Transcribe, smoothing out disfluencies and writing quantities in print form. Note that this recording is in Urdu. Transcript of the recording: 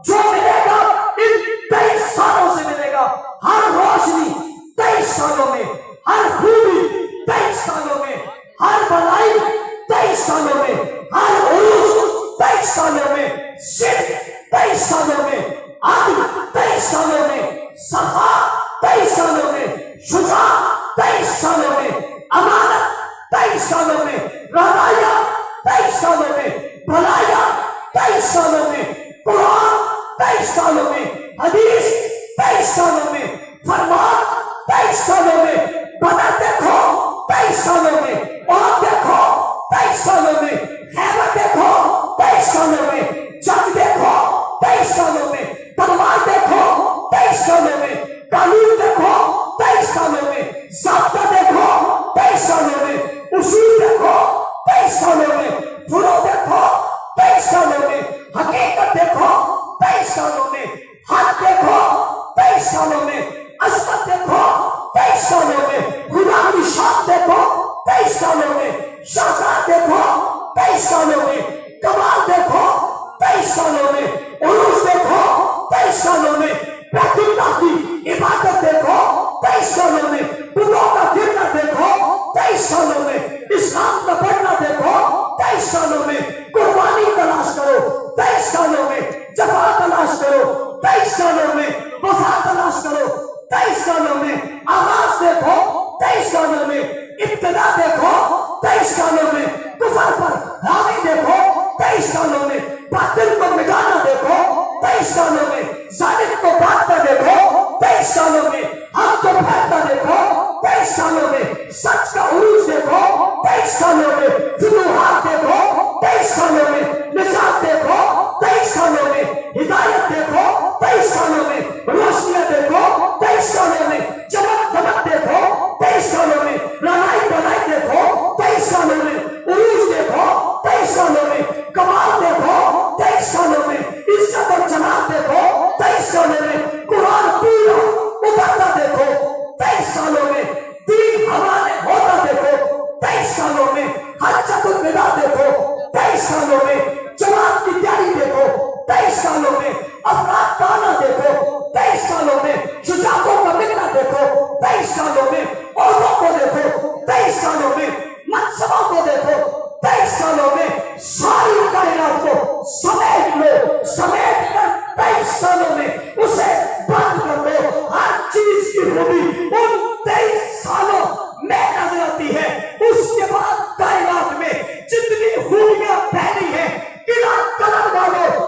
جو ملے گا ان 23 سالوں سے ملے گا. ہر روشنی 23 سالوں میں، ہر خوبی 23 سالوں میں، ہر بھلائی 23 سالوں میں، ہر عروج 23 سالوں میں، صرف 23 سالوں میں، عدل 23 سالوں میں، صفا 23 سالوں میں، شجاع 23 سالوں میں، امانت 23 سالوں میں، رہنمائی 23 سالوں میں، بھلائی 23 سالوں میں، قرآن 23 سالوں میں، حدیث 23 سالوں میں، فرمان 23 سالوں میں، بدر دیکھو 23 سالوں